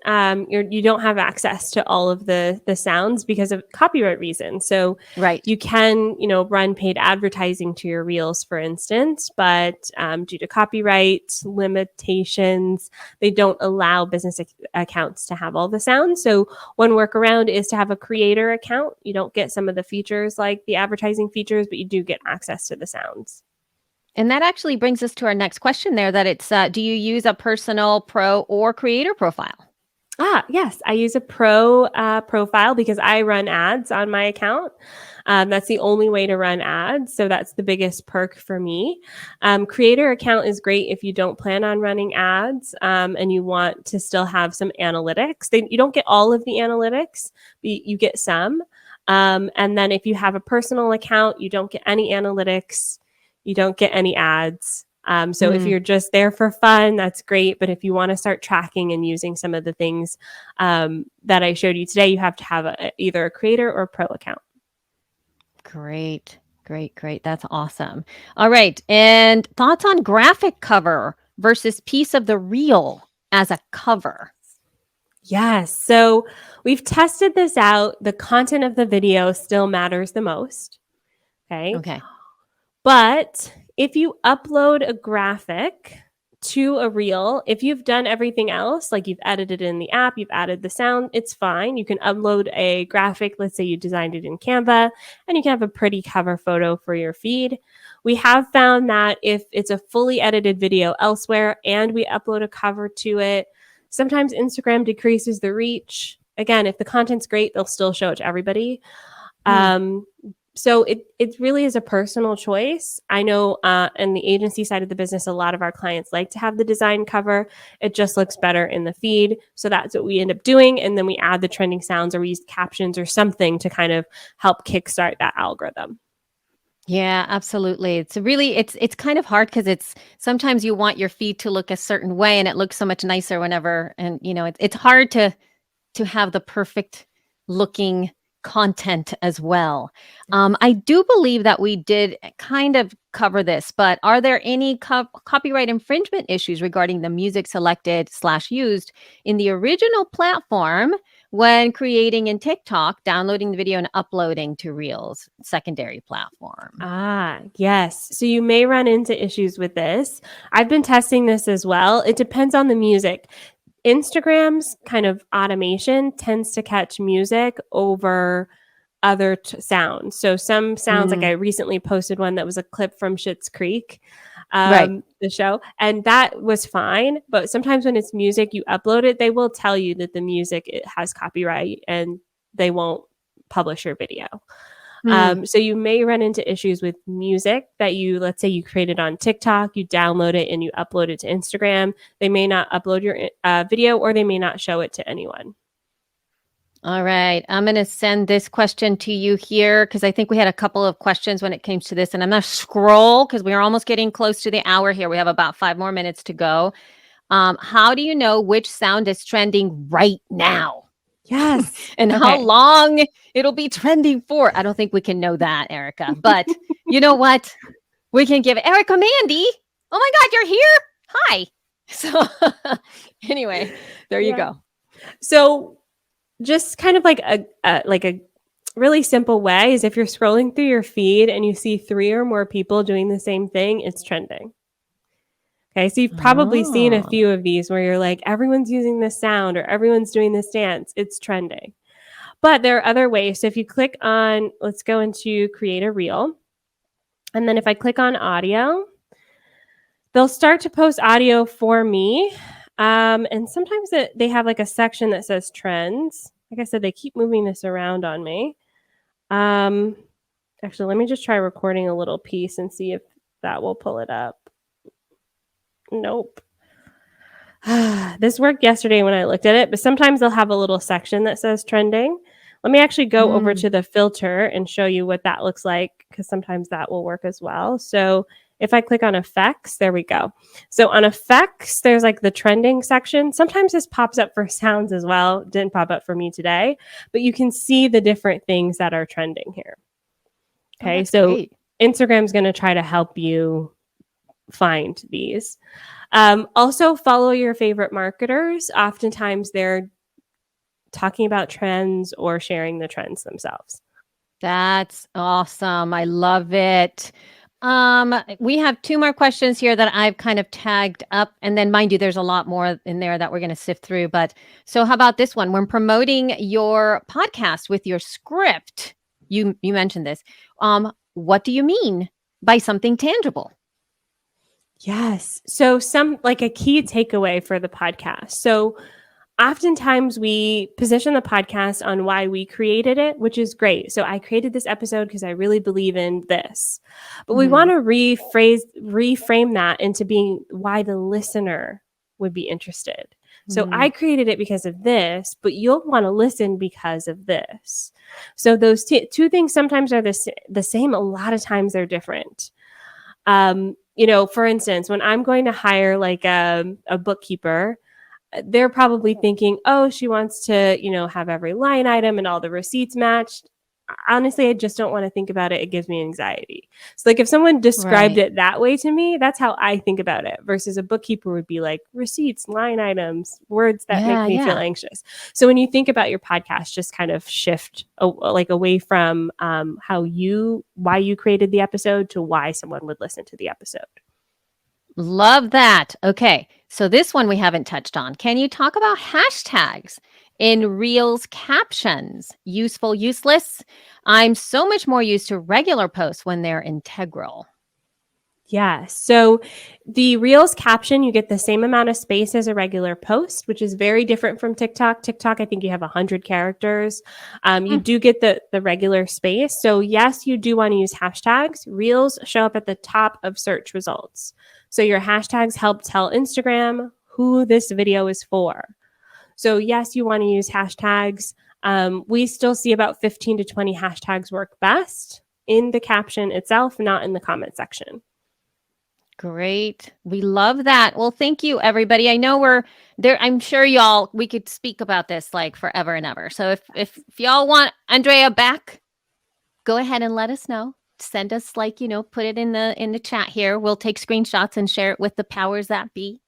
you don't have access to all of the sounds because of copyright reasons. So right. you can run paid advertising to your Reels, for instance, but due to copyright limitations, they don't allow business accounts to have all the sounds. So one workaround is to have a creator account. You don't get some of the features like the advertising features, but you do get access to the sounds. And that actually brings us to our next question there, that it's do you use a personal, pro, or creator profile? Yes, I use a pro profile because I run ads on my account. That's the only way to run ads. So that's the biggest perk for me. Creator account is great if you don't plan on running ads and you want to still have some analytics. You don't get all of the analytics, but you get some. And then if you have a personal account, you don't get any analytics, you don't get any ads. So if Mm. you're just there for fun, that's great. But if you want to start tracking and using some of the things that I showed you today, you have to have either a creator or a pro account. Great, great, great. That's awesome. All right. And thoughts on graphic cover versus piece of the reel as a cover? Yes. So we've tested this out. The content of the video still matters the most. Okay. Okay. But if you upload a graphic to a reel, if you've done everything else, like you've edited in the app, you've added the sound, it's fine. You can upload a graphic. Let's say you designed it in Canva, and you can have a pretty cover photo for your feed. We have found that if it's a fully edited video elsewhere and we upload a cover to it, sometimes Instagram decreases the reach. Again, if the content's great, they'll still show it to everybody. So it really is a personal choice. I know in the agency side of the business, a lot of our clients like to have the design cover. It just looks better in the feed. So that's what we end up doing. And then we add the trending sounds, or we use captions or something to kind of help kickstart that algorithm. Yeah, absolutely. It's kind of hard because it's sometimes you want your feed to look a certain way and it looks so much nicer whenever, and it's hard to have the perfect looking content as well. I do believe that we did kind of cover this, but are there any copyright infringement issues regarding the music selected / used in the original platform when creating in TikTok, downloading the video and uploading to Reels secondary platform? Yes. So you may run into issues with this. I've been testing this as well. It depends on the music. Instagram's kind of automation tends to catch music over other sounds. So some sounds, like I recently posted one that was a clip from Schitt's Creek, Right. the show, and that was fine. But sometimes when it's music, you upload it, they will tell you that the music, it has copyright, and they won't publish your video. So you may run into issues with music that let's say you created on TikTok, you download it and you upload it to Instagram. They may not upload your video, or they may not show it to anyone. All right. I'm going to send this question to you here because I think we had a couple of questions when it came to this. And I'm going to scroll because we are almost getting close to the hour here. We have about 5 more minutes to go. How do you know which sound is trending right now? Yes. And how long it'll be trending for? I don't think we can know that, Erica. But you know what? We can give Erica Mandy. Oh my God, you're here. Hi. So anyway, there you go. So just kind of like a really simple way is, if you're scrolling through your feed and you see 3 or more people doing the same thing, it's trending. Okay, so you've probably seen a few of these where you're like, everyone's using this sound or everyone's doing this dance. It's trending. But there are other ways. So if you click on, let's go into create a reel. And then if I click on audio, they'll start to post audio for me. And sometimes they have like a section that says trends. Like I said, they keep moving this around on me. Actually, let me just try recording a little piece and see if that will pull it up. Nope. This worked yesterday when I looked at it, but sometimes they'll have a little section that says trending. Let me actually go over to the filter and show you what that looks like, because sometimes that will work as well. So if I click on effects, there we go. So on effects, there's like the trending section. Sometimes this pops up for sounds as well. Didn't pop up for me today, but you can see the different things that are trending here. Okay, so great. Instagram's going to try to help you find these. Also, follow your favorite marketers. Oftentimes they're talking about trends or sharing the trends themselves. That's awesome. I love it. We have 2 more questions here that I've kind of tagged up. And then mind you, there's a lot more in there that we're going to sift through. But so how about this one? When promoting your podcast with your script, you mentioned this. What do you mean by something tangible? Yes. So like a key takeaway for the podcast. So oftentimes we position the podcast on why we created it, which is great. So I created this episode because I really believe in this. But we want to reframe that into being why the listener would be interested. So I created it because of this, but you'll want to listen because of this. So those 2 things sometimes are the same. A lot of times they're different. For instance, when I'm going to hire like a bookkeeper, they're probably thinking, oh, she wants to, have every line item and all the receipts matched. Honestly, I just don't want to think about it. It gives me anxiety. So like if someone described it that way to me, that's how I think about it, versus a bookkeeper would be like receipts, line items, words that make me feel anxious. So when you think about your podcast, just kind of shift away from why you created the episode to why someone would listen to the episode. Love that. Okay. So this one we haven't touched on. Can you talk about hashtags in Reels captions? Useful, useless? I'm so much more used to regular posts when they're integral. Yeah. So the Reels caption, you get the same amount of space as a regular post, which is very different from TikTok. TikTok, I think you have 100 characters. You Hmm. do get the regular space. So yes, you do want to use hashtags. Reels show up at the top of search results. So your hashtags help tell Instagram who this video is for. So yes, you want to use hashtags. We still see about 15 to 20 hashtags work best in the caption itself, not in the comment section. Great. We love that. Well, thank you, everybody. I know we're there. I'm sure y'all, we could speak about this like forever and ever. So if y'all want Andrea back, go ahead and let us know. Send us like, put it in the chat here. We'll take screenshots and share it with the powers that be.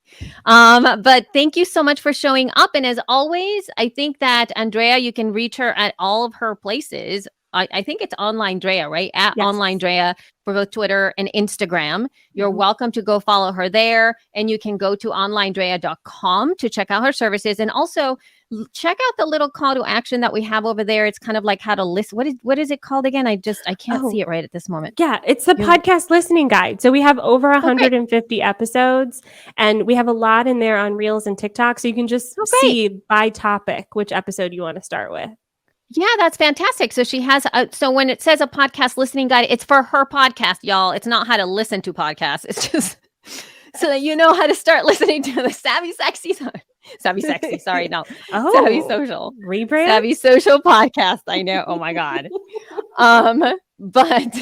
But thank you so much for showing up. And as always, I think that Andrea, you can reach her at all of her places. I think it's Online Drea, right? At Yes. Online Drea for both Twitter and Instagram. You're Mhm. welcome to go follow her there. And you can go to onlinedrea.com to check out her services. And also check out the little call to action that we have over there. It's kind of like how to list. What is it called again? I can't see Oh, it right at this moment. yeah, it's the You- podcast listening guide. So we have over Oh, great. 150 episodes, and we have a lot in there on Reels and TikTok. So you can just Oh, great. see by topic which episode you want to start with. Yeah, that's fantastic. So she has so when it says a podcast listening guide, it's for her podcast, y'all. It's not how to listen to podcasts. It's just so that you know how to start listening to the Savvy Sexy Savvy Sexy, sorry, no. Savvy Oh, Social. rebrand? Savvy Social podcast. I know. Oh my God. But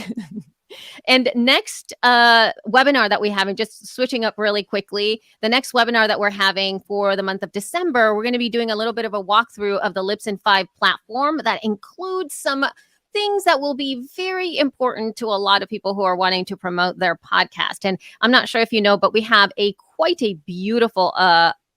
and next webinar that we have, and just switching up really quickly, the next webinar that we're having for the month of December, we're going to be doing a little bit of a walkthrough of the Libsyn 5 platform that includes some things that will be very important to a lot of people who are wanting to promote their podcast. And I'm not sure if you know, but we have quite a beautiful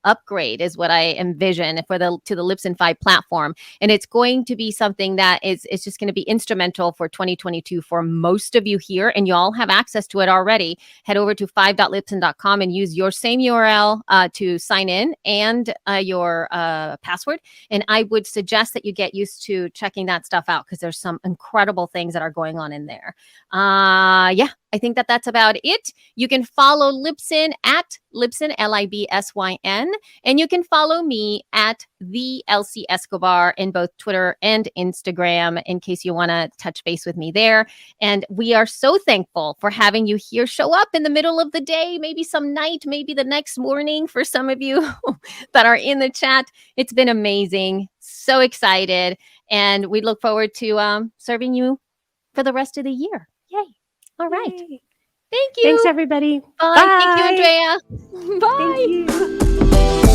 upgrade is what I envision to the Libsyn 5 platform. And it's going to be something that is just going to be instrumental for 2022 for most of you here. And you all have access to it already. Head over to 5.libsyn.com and use your same URL to sign in and your password. And I would suggest that you get used to checking that stuff out because there's some incredible things that are going on in there. Yeah, I think that's about it. You can follow Libsyn at Libsyn, Libsyn. And you can follow me at the LC Escobar in both Twitter and Instagram in case you want to touch base with me there. And we are so thankful for having you here. Show up in the middle of the day, maybe some night, maybe the next morning for some of you that are in the chat. It's been amazing. So excited. And we look forward to serving you for the rest of the year. Yay. All right. Yay. Thank you. Thanks, everybody. Bye. Bye. Thank you, Andrea. Bye. Thank you.